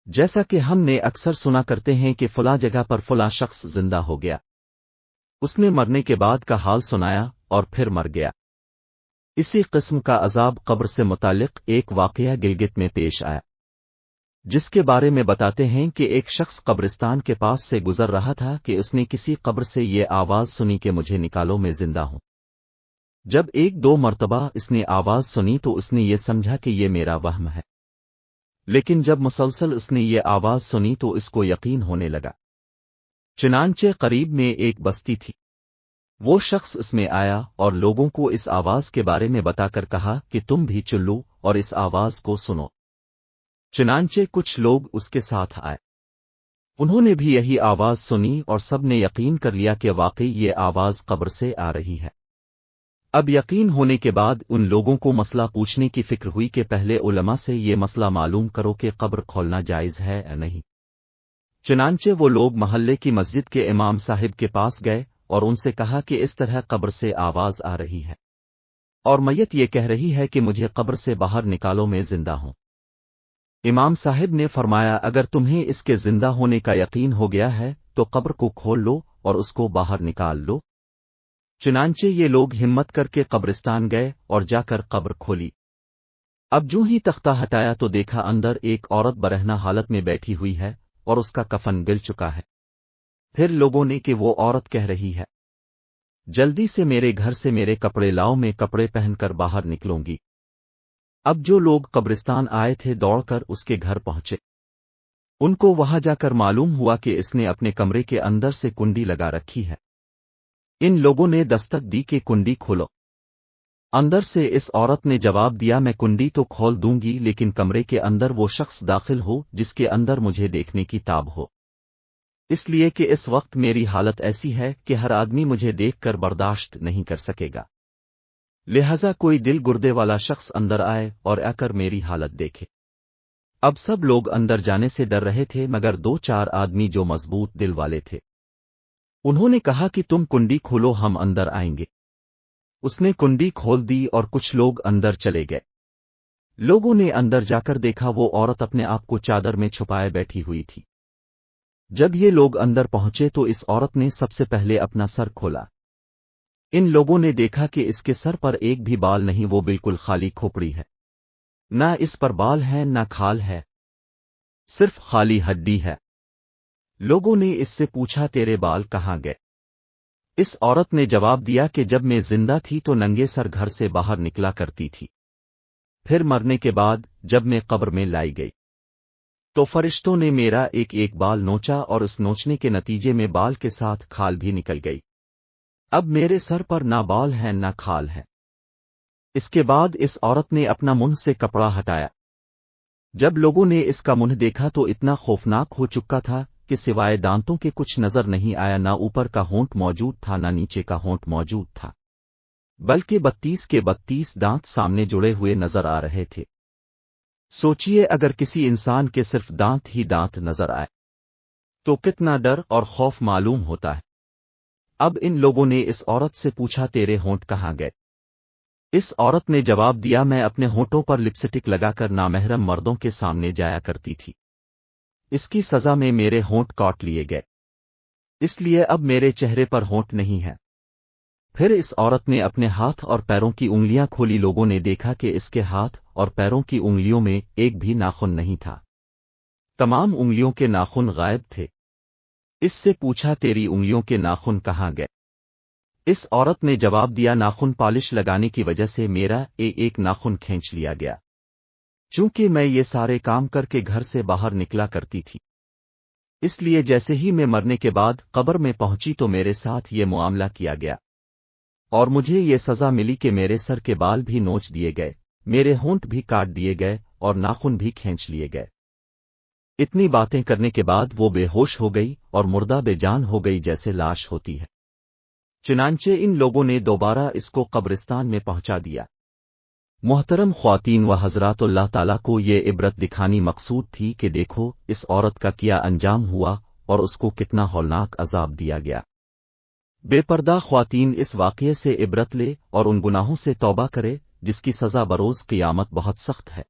جیسا کہ ہم نے اکثر سنا کرتے ہیں کہ فلاں جگہ پر فلاں شخص زندہ ہو گیا، اس نے مرنے کے بعد کا حال سنایا اور پھر مر گیا۔ اسی قسم کا عذاب قبر سے متعلق ایک واقعہ گلگت میں پیش آیا، جس کے بارے میں بتاتے ہیں کہ ایک شخص قبرستان کے پاس سے گزر رہا تھا کہ اس نے کسی قبر سے یہ آواز سنی کہ مجھے نکالو، میں زندہ ہوں۔ جب ایک دو مرتبہ اس نے آواز سنی تو اس نے یہ سمجھا کہ یہ میرا وہم ہے، لیکن جب مسلسل اس نے یہ آواز سنی تو اس کو یقین ہونے لگا۔ چنانچہ قریب میں ایک بستی تھی، وہ شخص اس میں آیا اور لوگوں کو اس آواز کے بارے میں بتا کر کہا کہ تم بھی چلو اور اس آواز کو سنو۔ چنانچہ کچھ لوگ اس کے ساتھ آئے، انہوں نے بھی یہی آواز سنی اور سب نے یقین کر لیا کہ واقعی یہ آواز قبر سے آ رہی ہے۔ اب یقین ہونے کے بعد ان لوگوں کو مسئلہ پوچھنے کی فکر ہوئی کہ پہلے علماء سے یہ مسئلہ معلوم کرو کہ قبر کھولنا جائز ہے یا نہیں۔ چنانچہ وہ لوگ محلے کی مسجد کے امام صاحب کے پاس گئے اور ان سے کہا کہ اس طرح قبر سے آواز آ رہی ہے اور میت یہ کہہ رہی ہے کہ مجھے قبر سے باہر نکالو، میں زندہ ہوں۔ امام صاحب نے فرمایا اگر تمہیں اس کے زندہ ہونے کا یقین ہو گیا ہے تو قبر کو کھول لو اور اس کو باہر نکال لو۔ چنانچہ یہ لوگ ہمت کر کے قبرستان گئے اور جا کر قبر کھولی۔ اب جو ہی تختہ ہٹایا تو دیکھا اندر ایک عورت برہنہ حالت میں بیٹھی ہوئی ہے اور اس کا کفن گل چکا ہے۔ پھر لوگوں نے کہ وہ عورت کہہ رہی ہے جلدی سے میرے گھر سے میرے کپڑے لاؤ، میں کپڑے پہن کر باہر نکلوں گی۔ اب جو لوگ قبرستان آئے تھے دوڑ کر اس کے گھر پہنچے، ان کو وہاں جا کر معلوم ہوا کہ اس نے اپنے کمرے کے اندر سے کنڈی لگا رکھی ہے۔ ان لوگوں نے دستک دی کہ کنڈی کھولو۔ اندر سے اس عورت نے جواب دیا میں کنڈی تو کھول دوں گی لیکن کمرے کے اندر وہ شخص داخل ہو جس کے اندر مجھے دیکھنے کی تاب ہو، اس لیے کہ اس وقت میری حالت ایسی ہے کہ ہر آدمی مجھے دیکھ کر برداشت نہیں کر سکے گا، لہذا کوئی دل گردے والا شخص اندر آئے اور آ کر میری حالت دیکھے۔ اب سب لوگ اندر جانے سے ڈر رہے تھے مگر دو چار آدمی جو مضبوط دل والے تھے، انہوں نے کہا کہ تم کنڈی کھولو، ہم اندر آئیں گے۔ اس نے کنڈی کھول دی اور کچھ لوگ اندر چلے گئے۔ لوگوں نے اندر جا کر دیکھا وہ عورت اپنے آپ کو چادر میں چھپائے بیٹھی ہوئی تھی۔ جب یہ لوگ اندر پہنچے تو اس عورت نے سب سے پہلے اپنا سر کھولا۔ ان لوگوں نے دیکھا کہ اس کے سر پر ایک بھی بال نہیں، وہ بالکل خالی کھوپڑی ہے، نہ اس پر بال ہے نہ کھال ہے، صرف خالی ہڈی ہے۔ لوگوں نے اس سے پوچھا تیرے بال کہاں گئے؟ اس عورت نے جواب دیا کہ جب میں زندہ تھی تو ننگے سر گھر سے باہر نکلا کرتی تھی، پھر مرنے کے بعد جب میں قبر میں لائی گئی تو فرشتوں نے میرا ایک ایک بال نوچا اور اس نوچنے کے نتیجے میں بال کے ساتھ کھال بھی نکل گئی۔ اب میرے سر پر نہ بال ہے نہ کھال ہے۔ اس کے بعد اس عورت نے اپنا منہ سے کپڑا ہٹایا۔ جب لوگوں نے اس کا منہ دیکھا تو اتنا خوفناک ہو چکا تھا کہ سوائے دانتوں کے کچھ نظر نہیں آیا، نہ اوپر کا ہونٹ موجود تھا نہ نیچے کا ہونٹ موجود تھا، بلکہ 32 کے 32 دانت سامنے جڑے ہوئے نظر آ رہے تھے۔ سوچئے اگر کسی انسان کے صرف دانت ہی دانت نظر آئے تو کتنا ڈر اور خوف معلوم ہوتا ہے۔ اب ان لوگوں نے اس عورت سے پوچھا تیرے ہونٹ کہاں گئے؟ اس عورت نے جواب دیا میں اپنے ہونٹوں پر لپسٹک لگا کر نامحرم مردوں کے سامنے جایا کرتی تھی، اس کی سزا میں میرے ہونٹ کاٹ لیے گئے، اس لیے اب میرے چہرے پر ہونٹ نہیں ہے۔ پھر اس عورت نے اپنے ہاتھ اور پیروں کی انگلیاں کھولی، لوگوں نے دیکھا کہ اس کے ہاتھ اور پیروں کی انگلیوں میں ایک بھی ناخن نہیں تھا، تمام انگلیوں کے ناخن غائب تھے۔ اس سے پوچھا تیری انگلیوں کے ناخن کہاں گئے؟ اس عورت نے جواب دیا ناخن پالش لگانے کی وجہ سے میرا ایک ناخن کھینچ لیا گیا، چونکہ میں یہ سارے کام کر کے گھر سے باہر نکلا کرتی تھی، اس لیے جیسے ہی میں مرنے کے بعد قبر میں پہنچی تو میرے ساتھ یہ معاملہ کیا گیا اور مجھے یہ سزا ملی کہ میرے سر کے بال بھی نوچ دیے گئے، میرے ہونٹ بھی کاٹ دیے گئے اور ناخن بھی کھینچ لیے گئے۔ اتنی باتیں کرنے کے بعد وہ بے ہوش ہو گئی اور مردہ بے جان ہو گئی جیسے لاش ہوتی ہے۔ چنانچہ ان لوگوں نے دوبارہ اس کو قبرستان میں پہنچا دیا۔ محترم خواتین و حضرات، اللہ تعالیٰ کو یہ عبرت دکھانی مقصود تھی کہ دیکھو اس عورت کا کیا انجام ہوا اور اس کو کتنا ہولناک عذاب دیا گیا۔ بے پردہ خواتین اس واقعے سے عبرت لے اور ان گناہوں سے توبہ کرے جس کی سزا بروز قیامت بہت سخت ہے۔